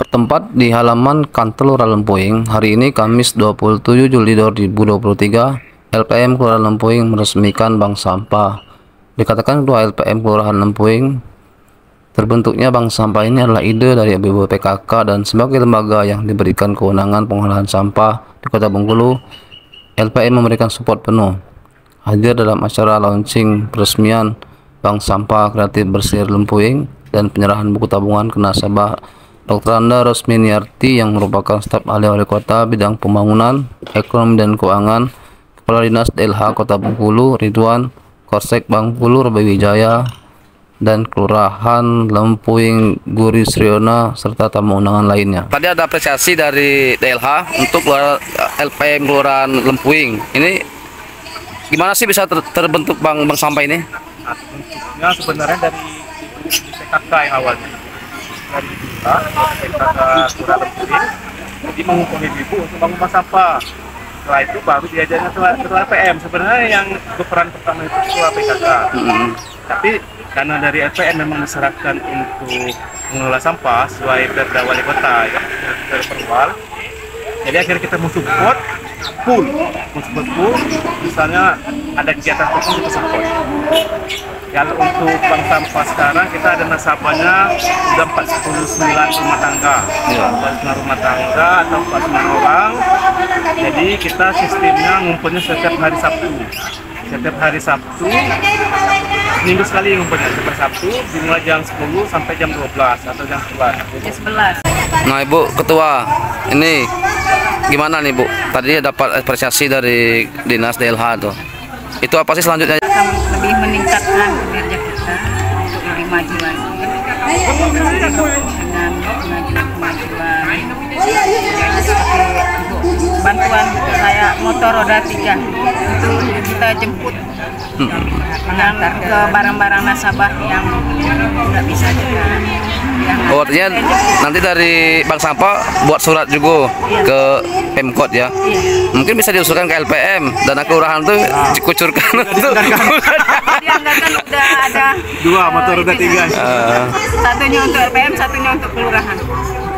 Bertempat di halaman kantor Kelurahan Lempuing, hari ini Kamis 27 Juli 2023, LPM Kelurahan Lempuing meresmikan bank sampah. Dikatakan Ketua LPM Kelurahan Lempuing, terbentuknya bank sampah ini adalah ide dari ibu PKK dan sebagai lembaga yang diberikan kewenangan pengolahan sampah di Kota Bengkulu, LPM memberikan support penuh. Hadir dalam acara launching peresmian bank sampah kreatif bersih Lempuing dan penyerahan buku tabungan ke nasabah Dr. Anda Rosminiarti yang merupakan staf ahli wali kota bidang pembangunan, ekonomi dan keuangan, Kepala Dinas DLH Kota Bengkulu Ridwan, Korsek Bengkulu Robi Wijaya, dan Kelurahan Lempuing Guri Sriona serta tamu undangan lainnya. Tadi ada apresiasi dari DLH untuk LPM Kelurahan Lempuing. Ini gimana sih bisa terbentuk bank sampah ini? Bentuknya sebenarnya dari PKK yang awalnya dari PKK Kelurahan Lempuing, jadi mengumpul ibu untuk bangun bank sampah. Setelah itu baru diajarnya ketua LPM. Sebenarnya yang berperan pertama itu ketua PKK. Tapi karena dari LPM memang diserahkan untuk mengelola sampah sesuai perda wali kota ya, dari perwal. Jadi akhirnya kita support full, misalnya ada kegiatan tertentu kita support. Kalau untuk bank sampah sekarang kita ada nasabahnya sudah 49 rumah tangga, 49 rumah tangga atau 49 orang. Jadi kita sistemnya ngumpulnya setiap hari Sabtu. Setiap hari Sabtu, minggu sekali ngumpulnya setiap Sabtu, dimulai jam 10 sampai jam 12 atau jam 11. Nah Ibu Ketua, ini gimana nih Bu? Tadi dapat apresiasi dari Dinas DLH tuh. Itu apa sih selanjutnya? Akan lebih meningkatkan kinerja kita untuk lebih maju lagi dengan kemajuan bantuan kayak motor roda 3 itu kita jemput mengantar ke barang-barang nasabah yang nggak bisa juga. Oh, artinya nanti dari bank sampah buat surat juga ke Pemkot ya. Mungkin bisa diusulkan ke LPM dan kelurahan tuh dikucurkan untuk dianggarkan udah ada 2 motor roda 3. Satunya untuk LPM, satunya untuk kelurahan.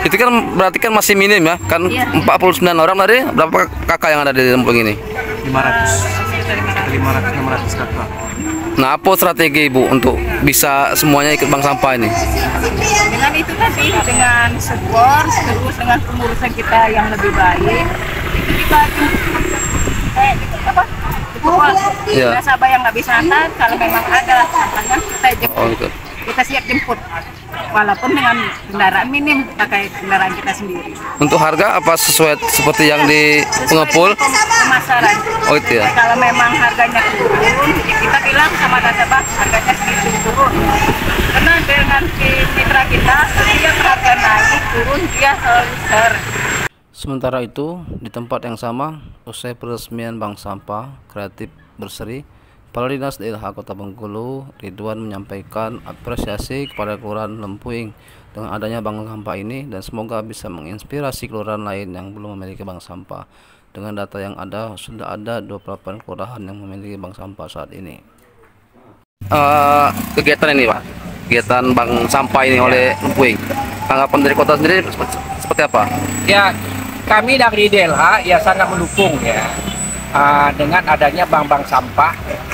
Itu kan berarti kan masih minim ya, kan 49 orang tadi, berapa kakak yang ada di Lempuing ini? 500-600 kakak. Nah, apa strategi Ibu untuk bisa semuanya ikut bank sampah ini? Dengan itu tadi, dengan support, terus dengan pengurusan kita yang lebih baik, itu kita nasabah yang nggak bisa antar, kalau memang ada sampahnya kita jemput, kita siap jemput. Walaupun dengan kendaraan minim, pakai kendaraan kita sendiri. Untuk harga apa sesuai seperti yang di pengepul? Pemasaran. Oh itu ya. Kalau memang harganya turun, kita bilang sama nasabah harganya segitu turun. Karena dengan mitra kita, setiap harga naik turun dia selalu share. Sementara itu, di tempat yang sama, usai peresmian bank sampah kreatif berseri, Kepala Dinas DLH Kota Bengkulu Ridwan menyampaikan apresiasi kepada Kelurahan Lempuing dengan adanya bank sampah ini dan semoga bisa menginspirasi kelurahan lain yang belum memiliki bank sampah. Dengan data yang ada, sudah ada 28 kelurahan yang memiliki bank sampah saat ini. Kegiatan ini Pak, kegiatan bank sampah ini oleh Lempuing, tanggapan dari kota sendiri seperti apa? Ya, kami dari DLH ya sangat mendukung ya dengan adanya bank-bank sampah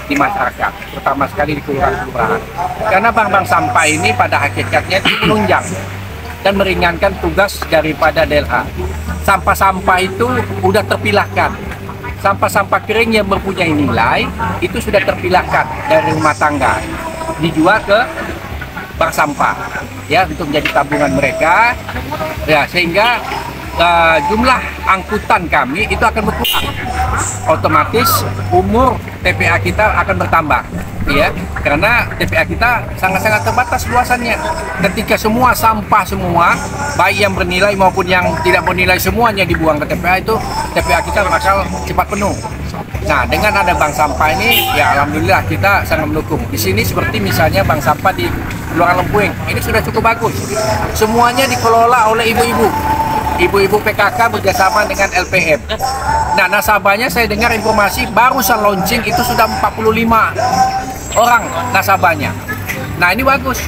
di masyarakat, terutama sekali di kelurahan-kelurahan. Karena bank-bank sampah ini pada hakikatnya itu menunjang dan meringankan tugas daripada DLH. Sampah-sampah itu sudah terpilahkan. Sampah-sampah kering yang mempunyai nilai itu sudah terpilahkan dari rumah tangga, dijual ke bank sampah ya untuk menjadi tabungan mereka ya, sehingga jumlah angkutan kami itu akan berkurang, otomatis umur TPA kita akan bertambah ya, karena TPA kita sangat-sangat terbatas luasannya. Ketika semua sampah semua baik yang bernilai maupun yang tidak bernilai semuanya dibuang ke TPA, itu TPA kita bakal cepat penuh. Nah, dengan ada bank sampah ini ya alhamdulillah kita sangat mendukung. Di sini seperti misalnya bank sampah di Kelurahan Lempuing ini sudah cukup bagus, semuanya dikelola oleh ibu-ibu PKK bekerjasama dengan LPM. Nah, nasabahnya saya dengar informasi barusan launching itu sudah 45 orang nasabahnya. Nah, ini bagus,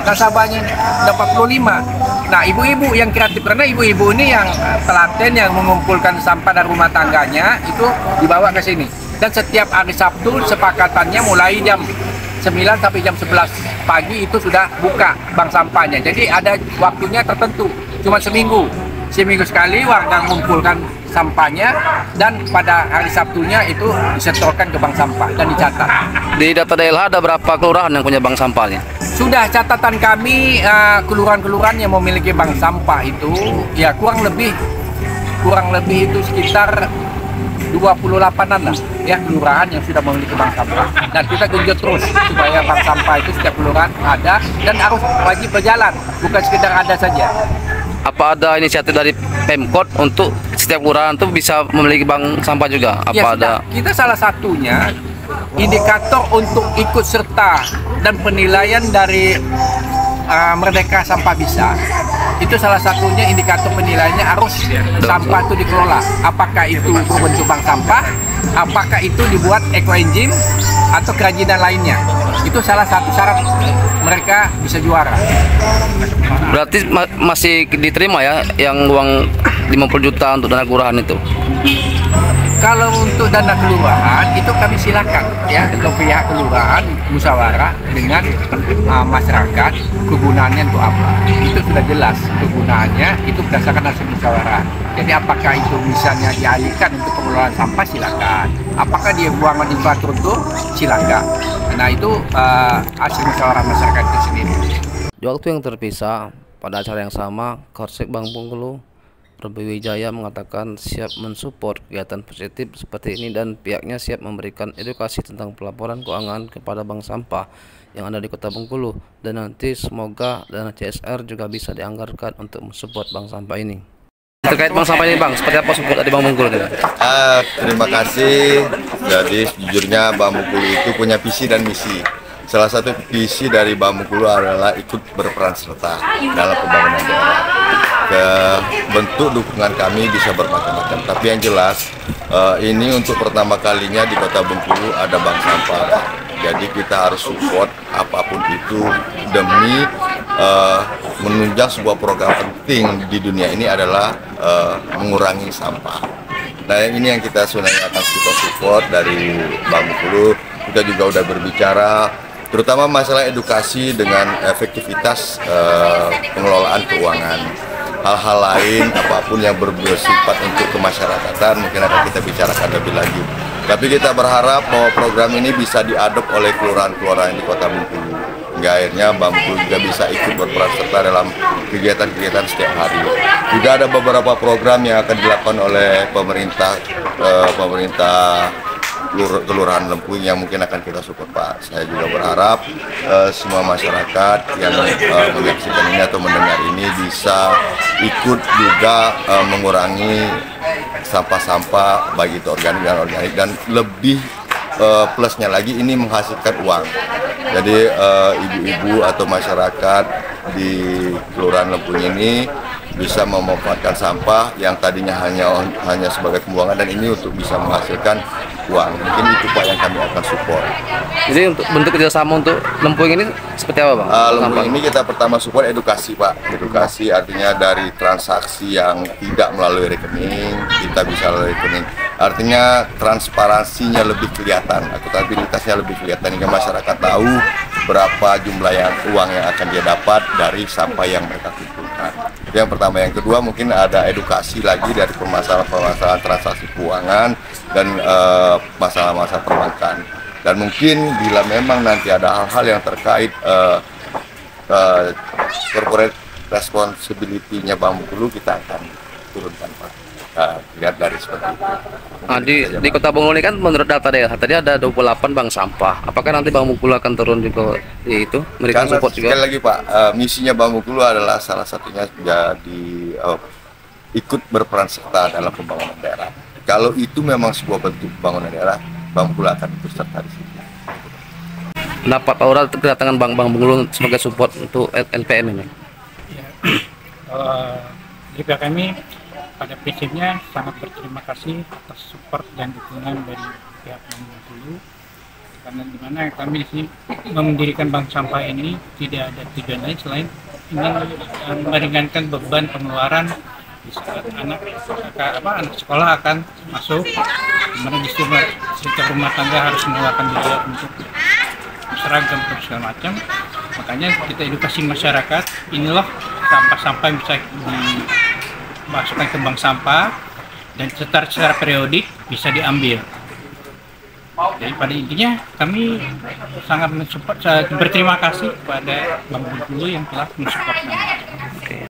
nasabahnya ini udah 45. Nah, ibu-ibu yang kreatif, karena ibu-ibu ini yang telaten, yang mengumpulkan sampah dari rumah tangganya itu dibawa ke sini. Dan setiap hari Sabtu sepakatannya mulai jam 9 sampai jam 11 pagi itu sudah buka bank sampahnya. Jadi ada waktunya tertentu, cuma seminggu sekali warga mengumpulkan sampahnya, dan pada hari Sabtunya itu disetorkan ke bank sampah dan dicatat. Di data DLH ada berapa kelurahan yang punya bank sampahnya? Sudah catatan kami, kelurahan-kelurahan yang memiliki bank sampah itu ya kurang lebih itu sekitar 28-an lah ya kelurahan yang sudah memiliki bank sampah. Dan kita genjot terus supaya bank sampah itu setiap kelurahan ada dan harus wajib berjalan, bukan sekedar ada saja. Apa ada inisiatif dari Pemkot untuk setiap kelurahan tuh bisa memiliki bank sampah juga? Apa Ya, ada? kita salah satunya indikator untuk ikut serta dan penilaian dari Merdeka Sampah Bisa. Itu salah satunya indikator penilaiannya harus sampah itu dikelola. Apakah itu berbentuk bank sampah, apakah itu dibuat eco-engine atau kerajinan lainnya. Itu salah satu syarat mereka bisa juara. Berarti masih diterima ya yang uang 50 juta untuk dana kelurahan itu? Kalau untuk dana kelurahan itu kami silakan ya ke pihak kelurahan musyawarah dengan masyarakat kegunaannya untuk apa. Itu sudah jelas kegunaannya itu berdasarkan hasil musyawarah. Jadi apakah itu misalnya dialihkan untuk pengelolaan sampah, silakan. Apakah dia buangan infrastruktur, silakan. Nah itu hasil musyawarah masyarakat itu sendiri. Di waktu yang terpisah pada acara yang sama, Kapolsek Bang Bengkulu Robi Wijaya mengatakan siap mensupport kegiatan positif seperti ini dan pihaknya siap memberikan edukasi tentang pelaporan keuangan kepada bank sampah yang ada di Kota Bengkulu, dan nanti semoga dana CSR juga bisa dianggarkan untuk mensupport bank sampah ini. Terkait bank sampah ini Bang, seperti apa support dari Bank Bengkulu? Terima kasih. Jadi sejujurnya Bank Bengkulu itu punya visi dan misi. Salah satu visi dari Bank Bengkulu adalah ikut berperan serta dalam pembangunan daerah. Bentuk dukungan kami bisa bermacam-macam, tapi yang jelas ini untuk pertama kalinya di Kota Bengkulu ada bank sampah. Jadi kita harus support apapun itu demi menunjang sebuah program penting di dunia ini adalah mengurangi sampah. Nah, ini yang kita sebenarnya akan kita support dari Bank Bengkulu. Kita juga udah berbicara terutama masalah edukasi dengan efektivitas pengelolaan keuangan. Hal-hal lain apapun yang bersifat untuk kemasyarakatan mungkin akan kita bicarakan lebih lanjut. Tapi kita berharap bahwa program ini bisa diadop oleh kelurahan-kelurahan di Kota Bengkulu. Hingga akhirnya Bank Bengkulu juga bisa ikut berperan serta dalam kegiatan-kegiatan setiap hari. Juga ada beberapa program yang akan dilakukan oleh pemerintah Kelurahan Lempuing yang mungkin akan kita support, Pak. Saya juga berharap semua masyarakat yang menyaksikan ini atau mendengar ini bisa ikut juga mengurangi sampah-sampah baik itu organik dan organik, dan lebih plusnya lagi ini menghasilkan uang. Jadi ibu-ibu atau masyarakat di Kelurahan Lempuing ini bisa memanfaatkan sampah yang tadinya hanya sebagai pembuangan, dan ini untuk bisa menghasilkan uang. Mungkin itu Pak yang kami akan support. Jadi untuk bentuk kerjasama untuk Lempuing ini seperti apa Bang? Lempuing ini kita pertama support edukasi, Pak. Edukasi artinya dari transaksi yang tidak melalui rekening, kita bisa melalui rekening. Artinya transparansinya lebih kelihatan, akuntabilitasnya lebih kelihatan, hingga masyarakat tahu berapa jumlah uang yang akan dia dapat dari sampah yang mereka kumpulkan. Yang pertama. Yang kedua, mungkin ada edukasi lagi dari permasalahan transaksi keuangan dan masalah-masalah perbankan. Dan mungkin bila memang nanti ada hal-hal yang terkait corporate responsibility-nya Bank Bengkulu, kita akan turunkan, Pak. Lihat dari seperti itu. Nah, di Kota Bengkulu ini kan menurut data daerah tadi ada 28 bank sampah. Apakah nanti Bank Bengkulu akan turun juga di itu? Memberikan support juga? Sekali lagi Pak, misinya Bank Bengkulu adalah salah satunya jadi ikut berperan serta dalam pembangunan daerah. Kalau itu memang sebuah bentuk pembangunan daerah, Bank Bengkulu akan ikut serta di situ. Pendapat Pak Ura kedatangan Bank Bengkulu sebagai support untuk LPM ini? Ya, di pihak kami pada prinsipnya sangat berterima kasih atas support dan dukungan dari pihak Bank Bengkulu. karena dimana kami di sini mendirikan bank sampah ini tidak ada tujuan lain selain ingin meringankan beban pengeluaran di saat anak sekolah akan masuk, dimana di setiap rumah tangga harus mengeluarkan biaya untuk seragam dan segala macam. Makanya kita edukasi masyarakat, inilah sampah-sampah yang bisa dimasukkan ke bank sampah dan secara periodik bisa diambil. Jadi pada intinya kami sangat berterima kasih kepada Bank Bengkulu yang telah mensupport kami.